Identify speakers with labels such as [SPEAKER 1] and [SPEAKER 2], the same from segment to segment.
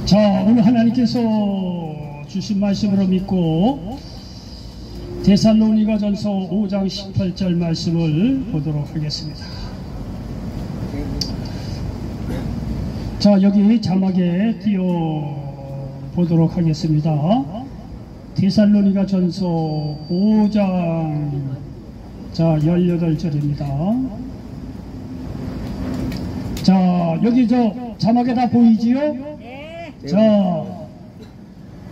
[SPEAKER 1] 자, 오늘 하나님께서 주신 말씀으로 믿고 데살로니가전서 5장 18절 말씀을 보도록 하겠습니다. 자, 여기 자막에 띄워보도록 하겠습니다. 데살로니가전서 5장 자 18절입니다. 자, 여기 자막에 다 보이지요? 자,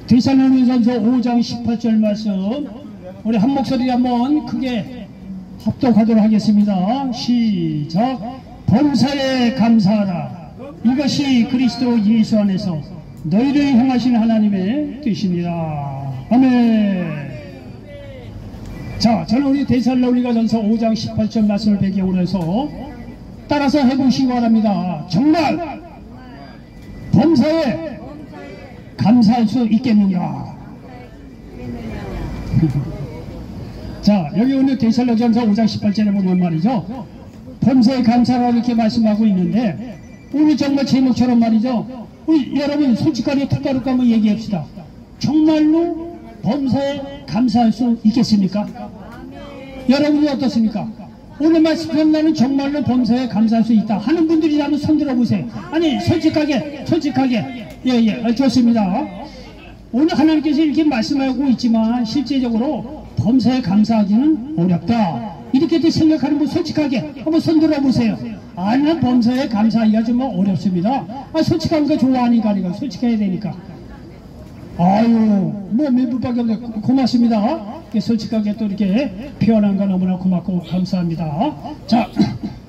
[SPEAKER 1] 데살로니가전서 5장 18절 말씀 우리 한 목소리 한번 크게 합독하도록 하겠습니다. 시작. 범사에 감사하라. 이것이 그리스도 예수 안에서 너희를 향하신 하나님의 뜻이니라. 아멘. 자, 저는 우리 데살로니가전서 5장 18절 말씀을 배경으로 해서 따라서 해보시기 바랍니다. 정말 범사에 감사할 수 있겠느냐. 자, 여기 오늘 데살로니가전서 5장 18절에 보면 말이죠, 범사에 감사라고 이렇게 말씀하고 있는데, 오늘 정말 제목처럼 말이죠, 우리 여러분 솔직하게 탁가루까 한번 얘기합시다. 정말로 범사에 감사할 수 있겠습니까? 여러분이 어떻습니까? 오늘 말씀 나는 정말로 범사에 감사할 수 있다 하는 분들이 한번 손 들어보세요. 아니, 솔직하게 예, 좋습니다. 오늘 하나님께서 이렇게 말씀하고 있지만 실제적으로 범사에 감사하기는 어렵다 이렇게도 생각하는 분 솔직하게 한번 손 들어보세요. 아니, 난 범사에 감사하기가 좀 어렵습니다. 아, 솔직한 거 좋아하니까, 솔직해야 되니까. 아유, 뭐 몇 분밖에 없네. 고맙습니다. 솔직하게 또 이렇게 표현한 거 너무나 고맙고 감사합니다. 자,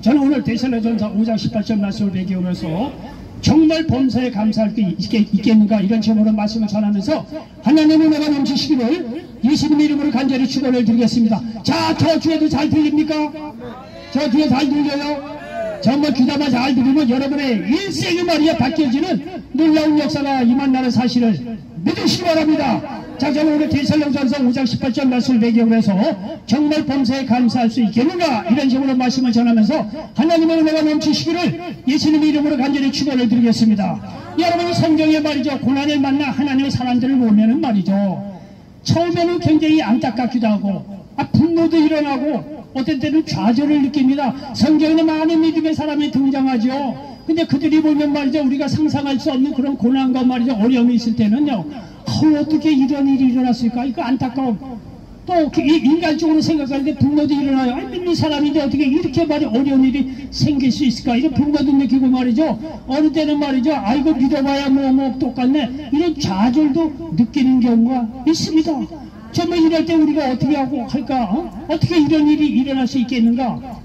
[SPEAKER 1] 저는 오늘 데살로니가전서 5장 18절 말씀을 배경으로 해서 정말 범사에 감사할 게 있겠는가 이런 제목으로 말씀을 전하면서 하나님의 은혜가 넘치시기를 예수님의 이름으로 간절히 축원을 드리겠습니다. 자, 저 뒤에도 잘 들립니까? 저 뒤에 잘 들려요? 정말 귀담아 잘 들으면 여러분의 일생이 말이야 바뀌어지는 놀라운 역사가 임한다는 사실을 믿으시기 바랍니다. 자, 저는 오늘 데살로니가전서 5장 18절 말씀을 배경으로 해서 정말 범사에 감사할 수 있겠는가 이런 식으로 말씀을 전하면서 하나님의 은혜가 넘치시기를 예수님의 이름으로 간절히 축원을 드리겠습니다. 여러분이 성경에 말이죠, 고난을 만나 하나님의 사람들을 보면은 말이죠, 처음에는 굉장히 안타깝기도 하고 분노도 일어나고 어떤 때는 좌절을 느낍니다. 성경에는 많은 믿음의 사람이 등장하죠. 근데 그들이 보면 말이죠, 우리가 상상할 수 없는 그런 고난과 말이죠, 어려움이 있을 때는요, 어떻게 이런 일이 일어났을까? 이거 안타까움. 또 인간적으로 생각하는데 분노도 일어나요. 아니, 믿는 사람인데 어떻게 이렇게 말이 어려운 일이 생길 수 있을까? 이런 분노도 느끼고 말이죠. 어느 때는 말이죠, 아이고 믿어봐야 뭐 똑같네. 이런 좌절도 느끼는 경우가 있습니다. 정말 이럴 때 우리가 어떻게 하고 할까? 어떻게 이런 일이 일어날 수 있겠는가?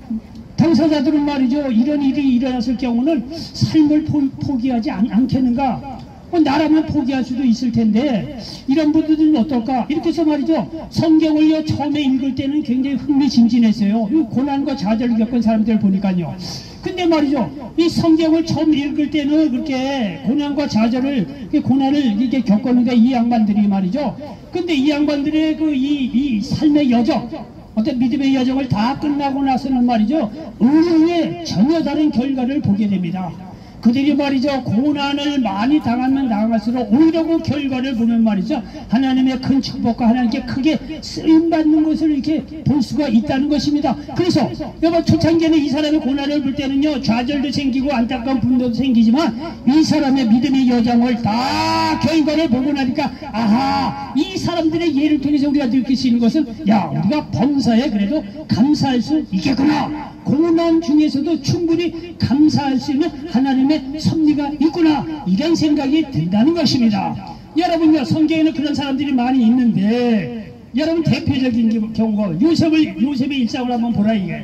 [SPEAKER 1] 당사자들은 말이죠, 이런 일이 일어났을 경우는 삶을 포기하지 않겠는가? 나라면 포기할 수도 있을 텐데 이런 분들은 어떨까? 이렇게 해서 말이죠, 성경을요 처음에 읽을 때는 굉장히 흥미진진했어요. 고난과 좌절을 겪은 사람들 보니까요. 근데 말이죠, 이 성경을 처음 읽을 때는 그렇게 고난과 좌절을, 고난을 이렇게 겪었는데 이 양반들이 말이죠, 근데 이 양반들의 이 삶의 여정, 어떤 믿음의 여정을 다 끝나고 나서는 말이죠, 의외의 전혀 다른 결과를 보게 됩니다. 그들이 말이죠, 고난을 많이 당할수록 오히려 그 결과를 보면 말이죠, 하나님의 큰 축복과 하나님께 크게 쓰임받는 것을 이렇게 볼 수가 있다는 것입니다. 그래서 여러분, 초창기에는 이 사람의 고난을 볼 때는요, 좌절도 생기고 안타까운 분노도 생기지만 이 사람의 믿음의 여정을 다 결과를 보고 나니까, 아하, 이 사람들의 예를 통해서 우리가 느낄 수 있는 것은, 야, 우리가 범사에 그래도 감사할 수 있겠구나. 고난 중에서도 충분히 감사할 수 있는 하나님의 섭리가 있구나, 이런 생각이 든다는 것입니다. 여러분요, 성경에는 그런 사람들이 많이 있는데, 여러분 대표적인 경우가 요셉의 일상을 한번 보라 이게.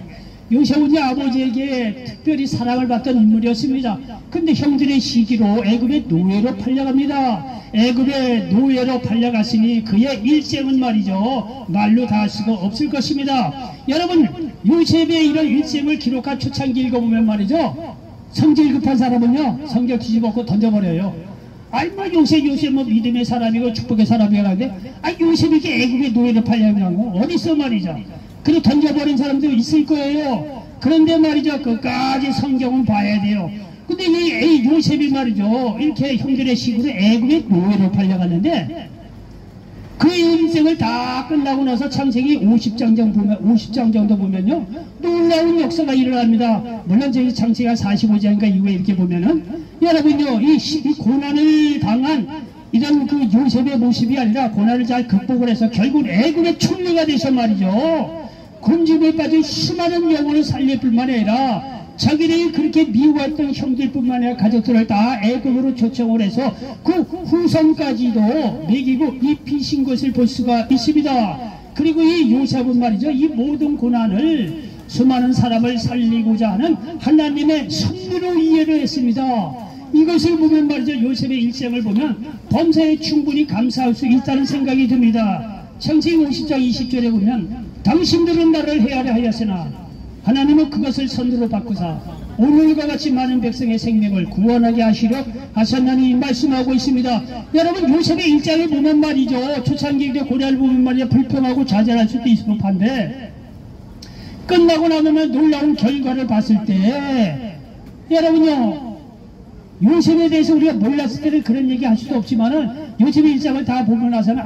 [SPEAKER 1] 요셉은 아버지에게 특별히 사랑을 받던 인물이었습니다. 근데 형들의 시기로 애굽의 노예로 팔려갑니다. 애굽의 노예로 팔려갔으니 그의 일생은 말이죠, 말로 다 할 수가 없을 것입니다. 여러분, 요셉의 이런 일생을 기록한 초창기 읽어보면 말이죠, 성질 급한 사람은요 성경 뒤집어고 던져버려요. 아이, 뭐 요셉 뭐 믿음의 사람이고 축복의 사람이고 하는데, 아, 요셉이 이렇게 애굽의 노예로 팔려간 거 어딨어 말이죠. 그리고 던져버린 사람도 있을 거예요. 그런데 말이죠, 끝까지 성경은 봐야 돼요. 근데 이 요셉이 말이죠, 이렇게 형들의 식으로 애굽의 노예로 팔려갔는데 그 인생을 다 끝나고 나서 창세기 50장 정도 보면요, 놀라운 역사가 일어납니다. 물론 저희 창세기가 45장인가 이후에 이렇게 보면은, 여러분요, 이 고난을 당한 이런 그 요셉의 모습이 아니라 고난을 잘 극복을 해서 결국 애굽의 총리가 돼서 말이죠, 굶주림에 빠진 수많은 영혼을 살릴 뿐만 아니라 자기들이 그렇게 미워했던 형들뿐만 아니라 가족들을 다 애굽으로 초청을 해서 그 후손까지도 먹이고 입히신 것을 볼 수가 있습니다. 그리고 이 요셉은 말이죠, 이 모든 고난을 수많은 사람을 살리고자 하는 하나님의 섭리로 이해를 했습니다. 이것을 보면 말이죠, 요셉의 일생을 보면 범사에 충분히 감사할 수 있다는 생각이 듭니다. 창세기 50장 20절에 보면 당신들은 나를 헤아려 하였으나 하나님은 그것을 선으로 바꾸사 오늘과 같이 많은 백성의 생명을 구원하게 하시려 하셨나니 말씀하고 있습니다. 여러분, 요셉의 일장을 보면 말이죠, 초창기의 고난을 보면 말이죠, 불평하고 좌절할 수도 있을 법한데 끝나고 나면 놀라운 결과를 봤을 때 여러분요, 요셉에 대해서 우리가 몰랐을 때는 그런 얘기 할 수도 없지만은 요셉의 일장을 다 보고 나서는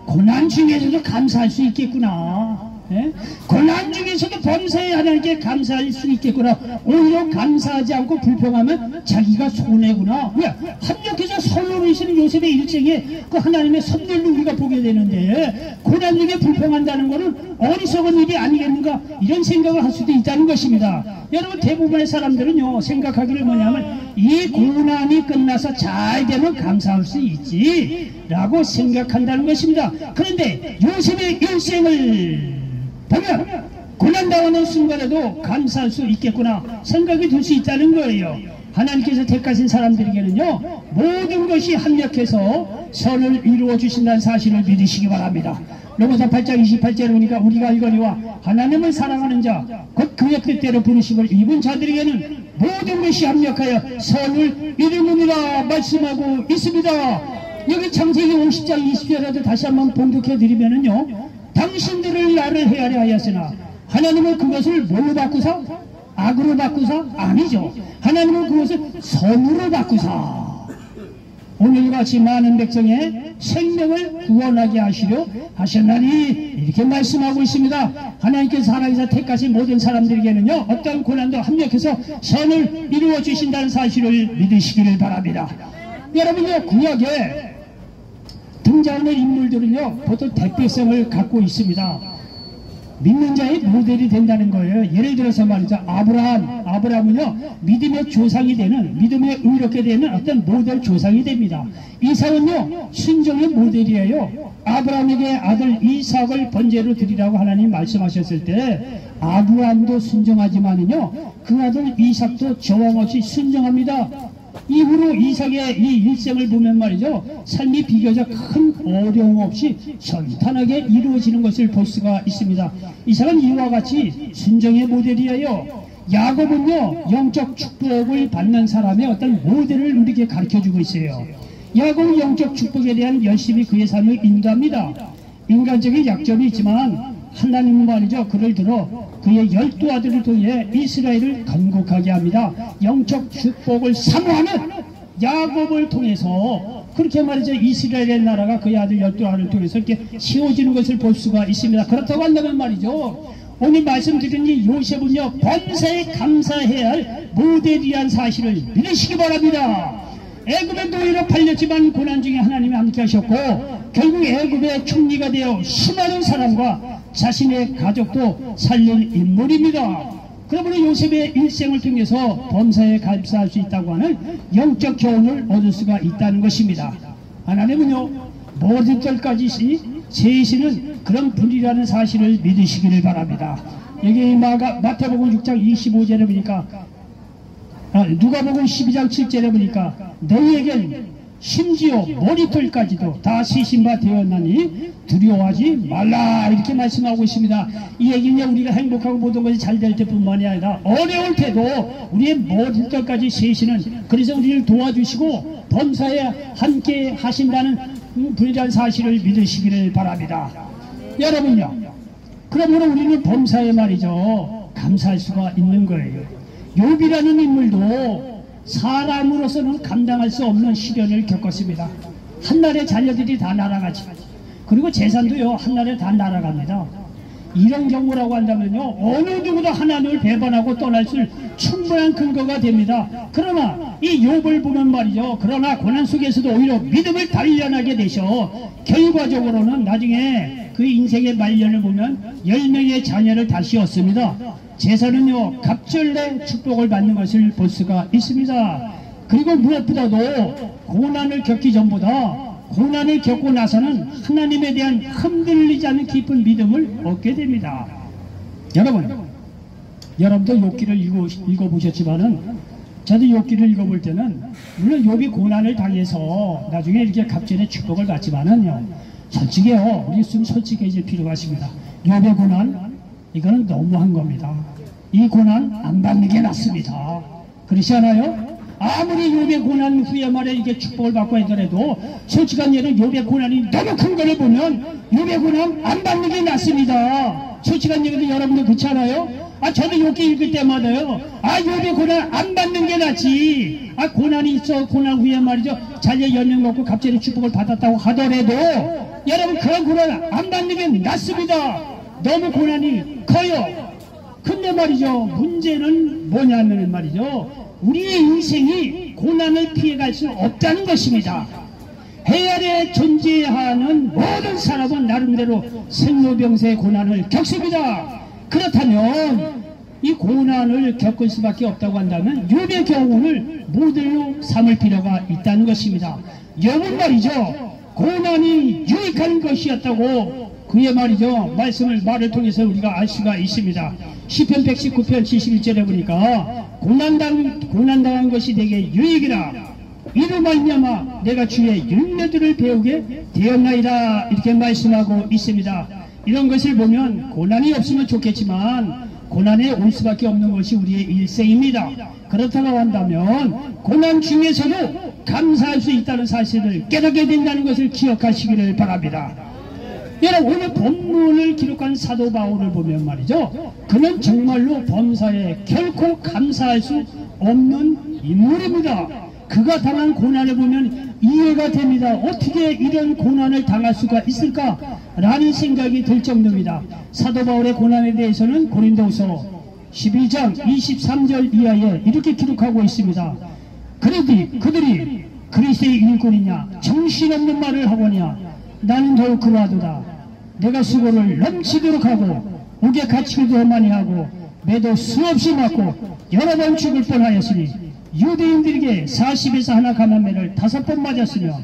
[SPEAKER 1] 고난 중에서도 감사할 수 있겠구나. 예? 고난 중에서도 범사에 하나님께 감사할 수 있겠구나. 오히려 감사하지 않고 불평하면 자기가 손해구나. 왜? 합력해서 선을 이시는 요셉의 일생에 그 하나님의 섭리를 우리가 보게 되는데 고난 중에 불평한다는 것은 어리석은 일이 아니겠는가, 이런 생각을 할 수도 있다는 것입니다. 여러분, 대부분의 사람들은요, 생각하기를 뭐냐면 이 고난이 끝나서 잘 되면 감사할 수 있지 라고 생각한다는 것입니다. 그런데 요셉의 일생을 보면 고난당하는 순간에도 감사할 수 있겠구나 생각이 들 수 있다는 거예요. 하나님께서 택하신 사람들에게는요, 모든 것이 합력해서 선을 이루어 주신다는 사실을 믿으시기 바랍니다. 로마서 8장 28절에 보니까 우리가 알거니와 하나님을 사랑하는 자 곧 그의 뜻대로 부르심을 입은 자들에게는 모든 것이 합력하여 선을 이루느니라 말씀하고 있습니다. 여기 창세기 50장 20절에도 다시 한번 봉독해 드리면은요, 당신들을 나를 헤아려 하였으나 하나님은 그것을 뭘로 바꾸사? 악으로 바꾸사? 아니죠. 하나님은 그것을 선으로 바꾸사 오늘같이 많은 백성의 생명을 구원하게 하시려 하셨나니 이렇게 말씀하고 있습니다. 하나님께서 살아계셔 택하신 모든 사람들에게는요, 어떤 고난도 합력해서 선을 이루어 주신다는 사실을 믿으시기를 바랍니다. 여러분요, 구약에 등장하는 인물들은요, 보통 대표성을 갖고 있습니다. 믿는 자의 모델이 된다는 거예요. 예를 들어서 말이죠, 아브라함은요, 믿음의 조상이 되는, 믿음에 의롭게 되는 어떤 모델 조상이 됩니다. 이삭은요, 순종의 모델이에요. 아브라함에게 아들 이삭을 번제로 드리라고 하나님 말씀하셨을 때 아브라함도 순종하지만은요, 그 아들 이삭도 저항 없이 순종합니다. 이후로 이삭의 이 일생을 보면 말이죠, 삶이 비교적 큰 어려움 없이 선탄하게 이루어지는 것을 볼 수가 있습니다. 이삭은 이와 같이 순종의 모델이에요. 야곱은요, 영적 축복을 받는 사람의 어떤 모델을 우리에게 가르쳐주고 있어요. 야곱은 영적 축복에 대한 열심히 그의 삶을 인도합니다. 인간적인 약점이 있지만 하나님은 말이죠, 그를 들어 그의 12아들을 통해 이스라엘을 건국하게 합니다. 영적 축복을 사모하는 야곱을 통해서 그렇게 말이죠, 이스라엘의 나라가 그의 아들 12아들을 통해서 이렇게 세워지는 것을 볼 수가 있습니다. 그렇다고 한다면 말이죠, 오늘 말씀드린 이 요셉은요, 범사에 감사해야 할 모델이란 사실을 믿으시기 바랍니다. 애굽의 노예로 팔렸지만 고난 중에 하나님이 함께 하셨고 결국 애굽의 총리가 되어 수많은 사람과 자신의 가족도 살린 인물입니다. 그러므로 요셉의 일생을 통해서 범사에 감사할 수 있다고 하는 영적 교훈을 얻을 수가 있다는 것입니다. 하나님은요, 모든 절까지 세시는 그런 분이라는 사실을 믿으시기를 바랍니다. 여기 마태복음 6장 25절에 보니까, 누가복음 12장 7절에 보니까 너희에겐 심지어 머리털까지도 다 세신 바 되었나니 두려워하지 말라 이렇게 말씀하고 있습니다. 이 얘기는 우리가 행복하고 모든 것이 잘 될 때뿐만이 아니라 어려울 때도 우리의 머리털까지 세시는, 그래서 우리를 도와주시고 범사에 함께 하신다는 분이라는 사실을 믿으시기를 바랍니다. 여러분요, 그러므로 우리는 범사에 말이죠, 감사할 수가 있는 거예요. 욥이라는 인물도 사람으로서는 감당할 수 없는 시련을 겪었습니다. 한날에 자녀들이 다 날아가지, 그리고 재산도요 한날에 다 날아갑니다. 이런 경우라고 한다면요 어느 누구도 하나님을 배반하고 떠날 수 충분한 근거가 됩니다. 그러나 이 욥을 보면 말이죠, 그러나 고난 속에서도 오히려 믿음을 단련하게 되셔 결과적으로는 나중에 그 인생의 말년을 보면 10명의 자녀를 다시 얻습니다. 재산은요 갑절내 축복을 받는 것을 볼 수가 있습니다. 그리고 무엇보다도 고난을 겪기 전보다 고난을 겪고 나서는 하나님에 대한 흔들리지 않는 깊은 믿음을 얻게 됩니다. 여러분도 욥기를 읽어보셨지만은 저도 욥기를 읽어볼 때는 물론 욥이 고난을 당해서 나중에 이렇게 갑절의 축복을 받지만은요 솔직해요. 우리 좀 솔직해질 필요가 있습니다. 욥의 고난 이거는 너무한 겁니다. 이 고난 안 받는 게 낫습니다. 그렇지 않아요? 아무리 욥의 고난 후에 말에 이게 축복을 받고 하더라도 솔직한 예는 욥의 고난이 너무 큰 거를 보면 욥의 고난 안 받는 게 낫습니다. 솔직한 얘기도 여러분들 그렇지 않아요? 저도 욥기 읽을 때마다요 욥의 고난 안 받는 게 낫지. 고난이 있어 고난 후에 말이죠 자녀 연명 먹고 갑자기 축복을 받았다고 하더라도 여러분 그런 고난 안 받는 게 낫습니다. 너무 고난이 커요. 근데 말이죠 문제는 뭐냐면 말이죠 우리의 인생이 고난을 피해갈 수는 없다는 것입니다. 해아래 존재하는 모든 사람은 나름대로 생로병사의 고난을 겪습니다. 그렇다면 이 고난을 겪을 수밖에 없다고 한다면 욥의 경우를 모델로 삼을 필요가 있다는 것입니다. 욥은 말이죠 고난이 유익한 것이었다고 그의 말이죠 말을 통해서 우리가 알 수가 있습니다. 시편 119편 71절에 보니까 고난당한 것이 내게 유익이라 이로 말미암아 내가 주의 율례들을 배우게 되었나이다 이렇게 말씀하고 있습니다. 이런 것을 보면 고난이 없으면 좋겠지만 고난에 올 수밖에 없는 것이 우리의 일생입니다. 그렇다고 한다면 고난 중에서도 감사할 수 있다는 사실을 깨닫게 된다는 것을 기억하시기를 바랍니다. 여러분 오늘 본문을 기록한 사도 바울을 보면 말이죠 그는 정말로 범사에 결코 감사할 수 없는 인물입니다. 그가 당한 고난을 보면 이해가 됩니다. 어떻게 이런 고난을 당할 수가 있을까 라는 생각이 들 정도입니다. 사도 바울의 고난에 대해서는 고린도후서 12장 23절 이하에 이렇게 기록하고 있습니다. 그들이 그리스도의 일꾼이냐 정신없는 말을 하거냐 나는 더욱 그러하도다. 내가 수고를 넘치도록 하고 옥에 갇히기도 많이 하고 매도 수없이 맞고 여러 번 죽을 뻔하였으니 유대인들에게 40에서 하나 감한매를 5번 맞았으며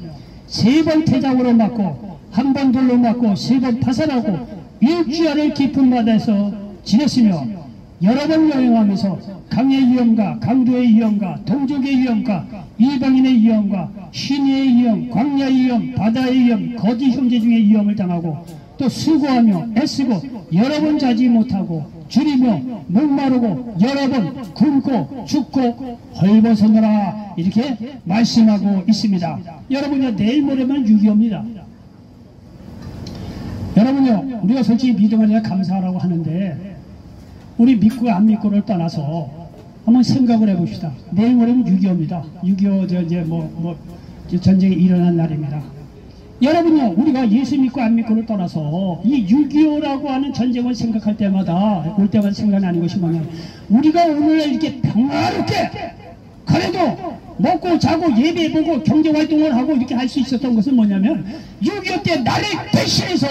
[SPEAKER 1] 3번 태장으로 맞고 1번 돌로 맞고 3번 파살하고 일주일을 깊은 바다에서 지냈으며 여러 번 여행하면서 강의 위험과 강도의 위험과 동족의 위험과 이방인의 위험과 신의 위험, 광야의 위험, 바다의 위험, 거짓 형제 중의 위험을 당하고 또 수고하며 애쓰고 여러 번 자지 못하고 줄이며 목마르고 여러 번 굶고 죽고 헐벗어노라 이렇게 말씀하고 있습니다. 여러분요 내일 모레면 6.25입니다. 여러분요 우리가 솔직히 믿음에 대해 감사하라고 하는데 우리 믿고 안 믿고를 떠나서 한번 생각을 해봅시다. 내일 모레면 6.25입니다. 6.25 전쟁이 일어난 날입니다. 여러분요 우리가 예수 믿고 안 믿고를 떠나서 이 6.25라고 하는 전쟁을 생각할 때마다 올 때마다 생각나는 것이 뭐냐면 우리가 오늘 이렇게 평화롭게 그래도 먹고 자고 예배보고 경제활동을 하고 이렇게 할 수 있었던 것은 뭐냐면 6.25 때 나를 대신해서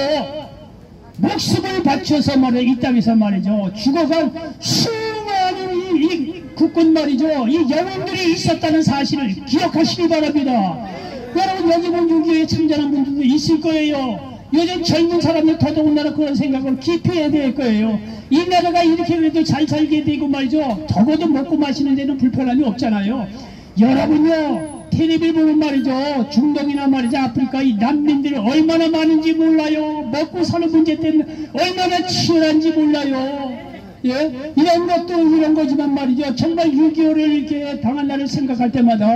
[SPEAKER 1] 목숨을 바쳐서 말이죠 이 땅에서 말이죠 죽어간 수많은 이 국군 말이죠 이 영웅들이 있었다는 사실을 기억하시기 바랍니다. 여러분 여기 보면 6.25에 참전한 분들도 있을 거예요. 요즘 젊은 사람들 더더군다나 그런 생각을 깊이 해야 될 거예요. 이 나라가 이렇게 그래도 잘 살게 되고 말이죠 적어도 먹고 마시는 데는 불편함이 없잖아요. 여러분요 텔레비를 보면 말이죠 중동이나 말이죠 아프리카 이 난민들이 얼마나 많은지 몰라요. 먹고 사는 문제 때문에 얼마나 치열한지 몰라요. 예? 이런 것도 이런 거지만 말이죠 정말 6.25를 이렇게 당한 날을 생각할 때마다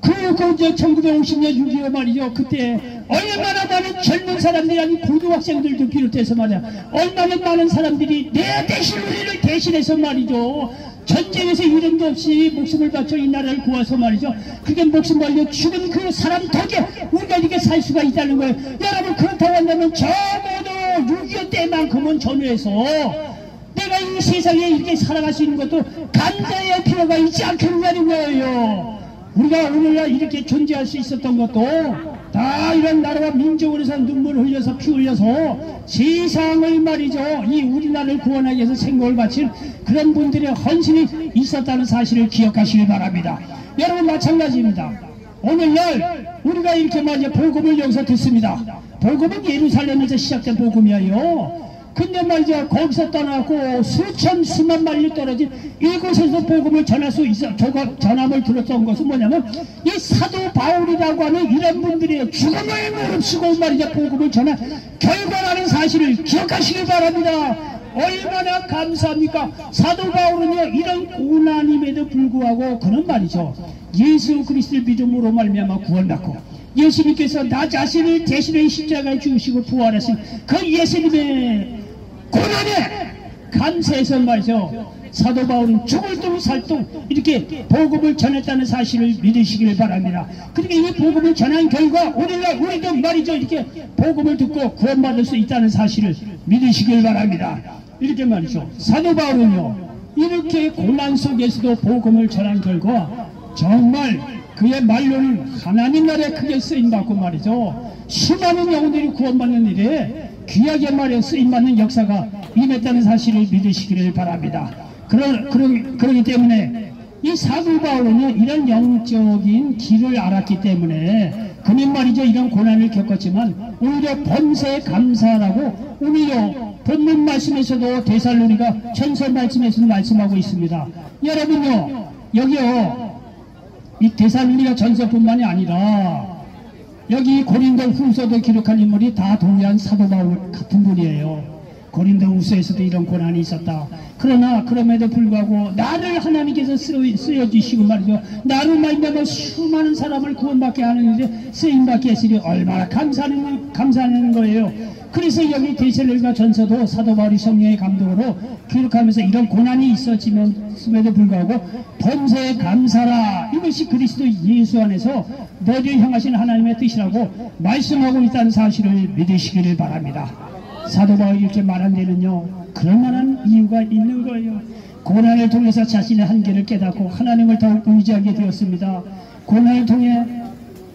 [SPEAKER 1] 그 1950년 6.25 말이죠 그때 얼마나 많은 젊은 사람들이 아니 고등학생들도 비롯해서 말이야 얼마나 많은 사람들이 내 대신 우리를 대신해서 말이죠 전쟁에서 이름도 없이 목숨을 바쳐 이 나라를 구해서 말이죠. 그게 목숨 걸려 죽은 그 사람 덕에 우리가 이렇게 살 수가 있다는 거예요. 여러분, 그렇다고 한다면 적어도 6.25 때만큼은 전후해서 내가 이 세상에 이렇게 살아갈 수 있는 것도 감사해야 필요가 있지 않겠냐는 거예요. 우리가 오늘날 이렇게 존재할 수 있었던 것도 다 이런 나라와 민족을 위해서 눈물을 흘려서 피 흘려서 세상을 말이죠, 이 우리나라를 구원하기 위해서 생명을 바친 그런 분들의 헌신이 있었다는 사실을 기억하시기 바랍니다. 여러분, 마찬가지입니다. 오늘날 우리가 이렇게 말이죠, 복음을 여기서 듣습니다. 복음은 예루살렘에서 시작된 복음이에요. 근데 말이죠, 거기서 떠나고 수만 마일이 떨어진 이곳에서 복음을 전할 수 있어, 전함을 들었던 것은 뭐냐면, 이 사도 바울이라고 하는 이런 분들의 죽음을 무릅쓰고 말이죠, 복음을 전한 결과라는 사실을 기억하시기 바랍니다. 얼마나 감사합니까? 사도 바울은요, 이런 고난임에도 불구하고 그는 말이죠, 예수 그리스도를 믿음으로 말미암아 구원받고 예수님께서 나 자신을 대신해 십자가에 죽으시고 부활하신 그 예수님의 고난에 감사해서 말이죠, 사도 바울은 죽을 둥 살 둥 이렇게 복음을 전했다는 사실을 믿으시길 바랍니다. 그러니까 이 복음을 전한 결과 오늘날 우리도 말이죠, 이렇게 복음을 듣고 구원받을 수 있다는 사실을 믿으시길 바랍니다. 이렇게 말이죠, 사도 바울은요, 이렇게 고난 속에서도 복음을 전한 결과 정말 그의 말로는 하나님 나라에 크게 쓰임받고 말이죠, 수많은 영혼들이 구원받는 일에 귀하게 말해 쓰임받는 역사가 임했다는 사실을 믿으시기를 바랍니다. 그러기 때문에 이 사도 바울은요, 이런 영적인 길을 알았기 때문에 그는 말이죠, 이런 고난을 겪었지만 오히려 범사에 감사라고 오히려 본문 말씀에서도 데살로니가 전서 말씀에서도 말씀하고 있습니다. 여러분요, 여기요, 이 데살로니가 전서뿐만이 아니라 여기 고린도 후서도 기록한 인물이 다 동일한 사도 바울 같은 분이에요. 고린도 후서에서도 이런 고난이 있었다. 그러나 그럼에도 불구하고 나를 하나님께서 쓰여주시고 말이죠, 나를 말미암아 수많은 사람을 구원받게 하는 일에 쓰임받게 했으니 얼마나 감사하는 거예요. 그래서 여기 데살로니가 전서도 사도 바울이 성령의 감동으로 기록하면서 이런 고난이 있었음에도 불구하고 범사에 감사라, 이것이 그리스도 예수 안에서 너희를 향하신 하나님의 뜻이라고 말씀하고 있다는 사실을 믿으시기를 바랍니다. 사도 바울이 이렇게 말한 데는요, 그럴 만한 이유가 있는 거예요. 고난을 통해서 자신의 한계를 깨닫고 하나님을 더욱 의지하게 되었습니다. 고난을 통해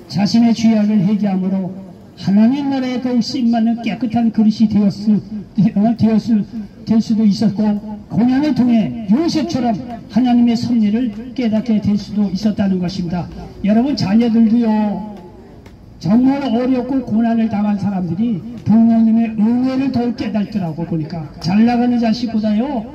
[SPEAKER 1] 자신의 죄악을 회개함으로 하나님 나라에 더욱 쓰임받는 깨끗한 그릇이 될 수도 있었고, 고난을 통해 요셉처럼 하나님의 섭리를 깨닫게 될 수도 있었다는 것입니다. 여러분, 자녀들도요, 정말 어렵고 고난을 당한 사람들이 부모님의 은혜를 더욱 깨닫더라고. 보니까 잘 나가는 자식보다요,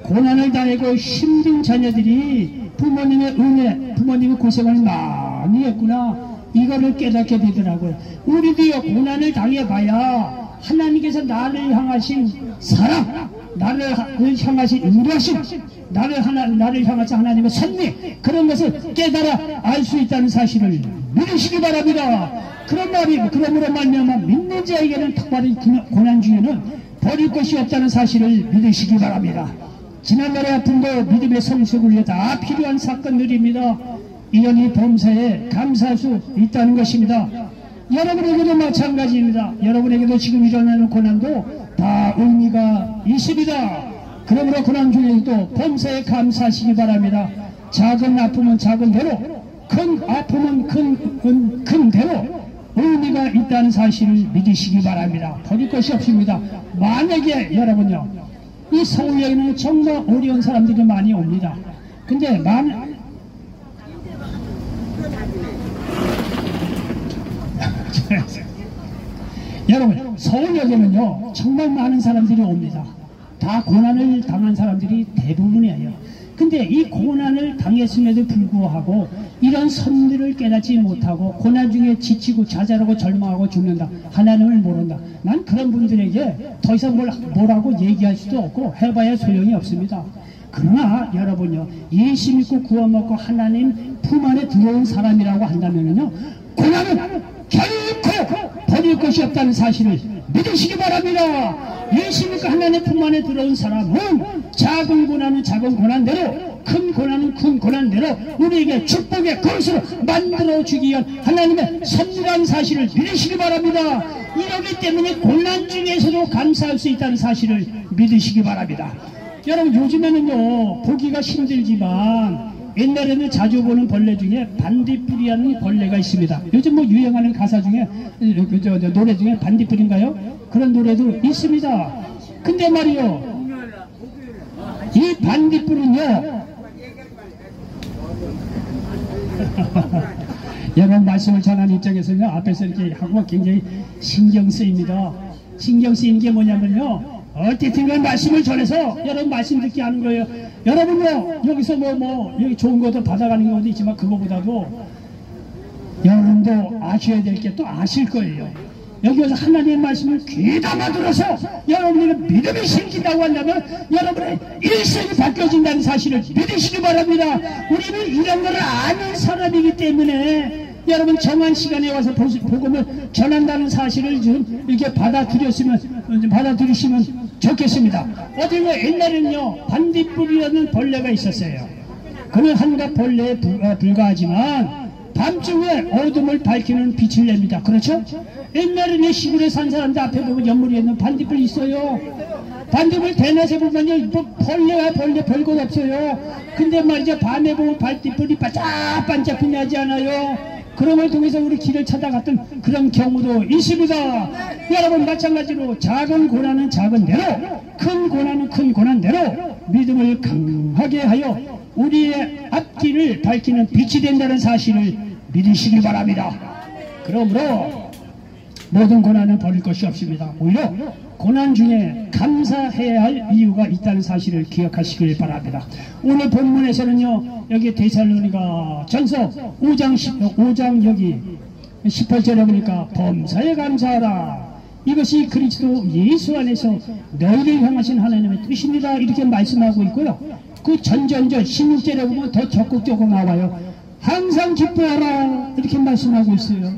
[SPEAKER 1] 고난을 당하고 힘든 자녀들이 부모님의 은혜, 부모님의 고생을 많이 했구나, 이거를 깨닫게 되더라고요. 우리도요, 고난을 당해봐야 하나님께서 나를 향하신 사랑, 나를 향하신 인도하심, 나를 향하신 하나님의 섭리, 그런 것을 깨달아 알 수 있다는 사실을 믿으시기 바랍니다. 그러므로 말미암아 믿는 자에게는 특별히 고난 중에는 버릴 것이 없다는 사실을 믿으시기 바랍니다. 지난날의 아픔도 믿음의 성숙을 위해 다 필요한 사건들입니다. 이러니 범사에 감사할 수 있다는 것입니다. 여러분에게도 마찬가지입니다. 여러분에게도 지금 일어나는 고난도 다 의미가 있습니다. 그러므로 고난 중에도 범사에 감사하시기 바랍니다. 작은 아픔은 작은 대로, 큰 아픔은 큰 대로 의미가 있다는 사실을 믿으시기 바랍니다. 버릴 것이 없습니다. 만약에 여러분요, 이 서울역에는 정말 어려운 사람들이 많이 옵니다. 근데 여러분, 서울역에는요, 정말 많은 사람들이 옵니다. 다 고난을 당한 사람들이 대부분이에요. 근데 이 고난을 당했음에도 불구하고 이런 섭리를 깨닫지 못하고 고난 중에 지치고 좌절하고 절망하고 죽는다, 하나님을 모른다, 난 그런 분들에게 더 이상 뭐라고 얘기할 수도 없고 해봐야 소용이 없습니다. 그러나 여러분요, 예수 믿고 구원받고 하나님 품 안에 들어온 사람이라고 한다면요, 고난은 결코 버릴 것이 없다는 사실을 믿으시기 바랍니다. 예수 믿고 하나님의 품 안에 들어온 사람은 작은 고난은 작은 고난대로, 큰 고난은 큰 고난대로 우리에게 축복의 그릇으로 만들어주기 위한 하나님의 선물한 사실을 믿으시기 바랍니다. 이러기 때문에 고난 중에서도 감사할 수 있다는 사실을 믿으시기 바랍니다. 여러분, 요즘에는요 보기가 힘들지만 옛날에는 자주 보는 벌레 중에 반딧불이라는 벌레가 있습니다. 요즘 뭐 유행하는 가사 중에 노래 중에 반딧불인가요? 그런 노래도 있습니다. 근데 말이요, 이 반딧불은요 여러분 말씀을 전하는 입장에서는 앞에서 이렇게 하고 굉장히 신경 쓰입니다. 신경 쓰이는 게 뭐냐면요, 어쨌든 그 말씀을 전해서 여러분 말씀 듣게 하는 거예요. 여러분요 여기서 여기 좋은 것도 받아가는 경우도 있지만 그거보다도 여러분도 아셔야 될 게 또 아실 거예요. 여기 와서 하나님의 말씀을 귀담아 들어서 여러분의 믿음이 생긴다고 한다면 여러분의 일생이 바뀌어진다는 사실을 믿으시기 바랍니다. 우리는 이런 걸 아는 사람이기 때문에 여러분 정한 시간에 와서 복음을 전한다는 사실을 좀 이렇게 받아들이시면 좋겠습니다. 어디가 옛날에는요 반딧불이라는 벌레가 있었어요. 그는 한갓 벌레에 불과하지만 밤중에 어둠을 밝히는 빛을 냅니다. 그렇죠? 옛날에는 시골에 산 사람들 앞에 보면 연물이 있는 반딧불이 있어요. 반딧불 대낮에 보면요 벌레가 별것 없어요. 근데 말이죠 밤에 보면 반딧불이 반짝반짝 빛나지 않아요. 그런 걸 통해서 우리 길을 찾아갔던 그런 경우도 있습니다. 여러분 마찬가지로 작은 고난은 작은 대로, 큰 고난은 큰 고난대로 믿음을 강하게 하여 우리의 앞길을 밝히는 빛이 된다는 사실을 믿으시기 바랍니다. 그러므로 모든 고난은 버릴 것이 없습니다. 오히려 고난 중에 감사해야 할 이유가 있다는 사실을 기억하시길 바랍니다. 오늘 본문에서는요 여기 데살로니가 전서 5장 여기 18절에 보니까 범사에 감사하라, 이것이 그리스도 예수 안에서 너희를 향하신 하나님의 뜻입니다, 이렇게 말씀하고 있고요. 그 전전전 16절에 보면 더 적극적으로 나와요. 항상 기뻐하라, 이렇게 말씀하고 있어요.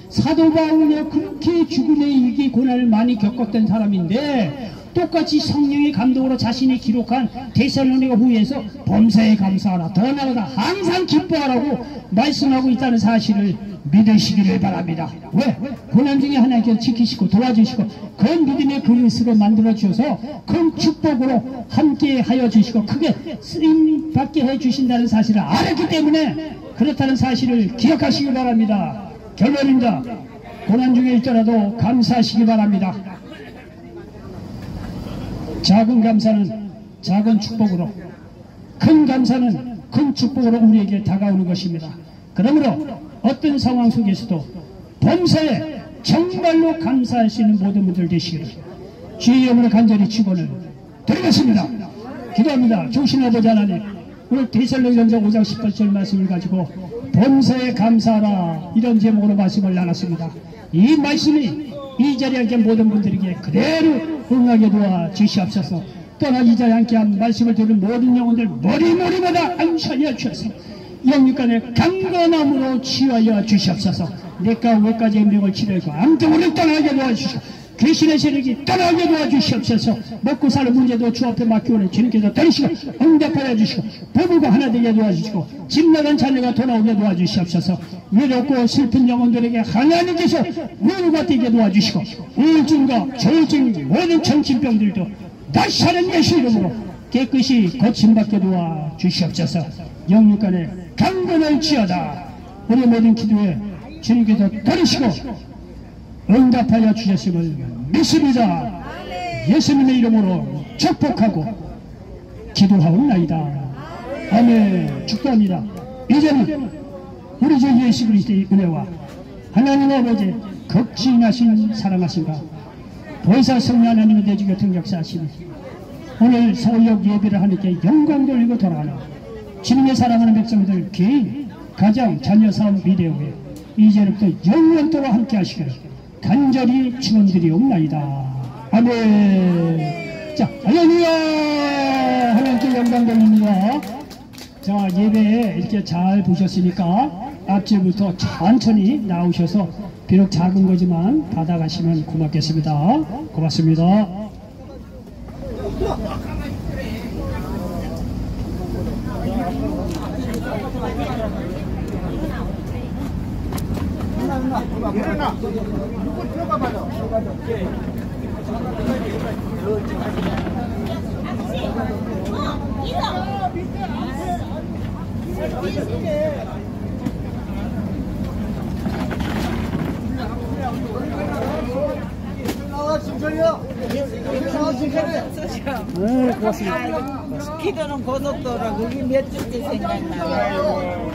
[SPEAKER 1] 사도 바울이 그렇게 죽음의 위기 고난을 많이 겪었던 사람인데 똑같이 성령의 감동으로 자신이 기록한 데살로니가 후에서 범사에 감사하라, 더 나아가 항상 기뻐하라고 말씀하고 있다는 사실을 믿으시기를 바랍니다. 왜? 고난 중에 하나님께서 지키시고 도와주시고 큰 믿음의 그릇으로 만들어 주셔서 큰 축복으로 함께 하여 주시고 크게 쓰임 받게 해 주신다는 사실을 알았기 때문에 그렇다는 사실을 기억하시기 바랍니다. 결론입니다. 고난 중에 있더라도 감사하시기 바랍니다. 작은 감사는 작은 축복으로, 큰 감사는 큰 축복으로 우리에게 다가오는 것입니다. 그러므로 어떤 상황 속에서도 범사에 정말로 감사할 수 있는 모든 분들 되시기를 주의 이름으로 간절히 축원을 드리겠습니다. 기도합니다. 좋으신 아버지 하나님, 오늘 데살로니가전서 5장 18절 말씀을 가지고 범사에 감사하라, 이런 제목으로 말씀을 나눴습니다. 이 말씀이 이 자리에 앉은 모든 분들에게 그대로 응하게 도와 주시옵소서. 또한 이 자리에 앉은 말씀을 들은 모든 영혼들 머리마다 안전히 주셔서 영육간의 강건함으로 치유하여 주시옵소서. 내과 외까지의 명을 치료하고 암등으로 떠나게 도와주시고 귀신의 세력이 떠나게 도와주시옵소서. 먹고 사는 문제도 주 앞에 맡기오니 주님께서 들으시고 응답하여 주시고 부부가 하나 되게 도와주시고 집 나간 자녀가 돌아오게 도와주시옵소서. 외롭고 슬픈 영혼들에게 하나님께서 위로가 되게 도와주시고 우울증과 조울증 모든 정신병들도 다시 사는 예수 이름으로 깨끗이 고침받게 도와주시옵소서. 영육간에 강건을 지어다. 우리 모든 기도에 주님께서 들으시고 응답하여 주셨음을 믿습니다. 예수님의 이름으로 축복하고 기도하옵나이다. 아멘. 축복합니다. 이제는 우리 주 예수 그리스도의 은혜와 하나님 아버지 극진하신 사랑하신가 보혜사 성령 하나님의 내주 교통 역사하시니 오늘 서울역 예배를 하나님께 영광 돌리고 돌아가는 주님의 사랑하는 백성들 개인, 가정, 자녀, 사업, 미래후에 이제부터 영원토록 함께 하시기를 간절히 축원드리옵나이다. 아멘. 자, 할렐루야. 하나님께 영광 돌립니다. 자, 예배에 이렇게 잘 보셨으니까 앞줄부터 천천히 나오셔서 비록 작은 거지만 받아가시면 고맙겠습니다. 고맙습니다.
[SPEAKER 2] 일어나. 누구 들어가 봐요. 나와 진철이요. 나와 진철이.
[SPEAKER 1] 네, 고맙습니다.
[SPEAKER 3] 기도는 고속도로 그게 몇 주째 생각나요.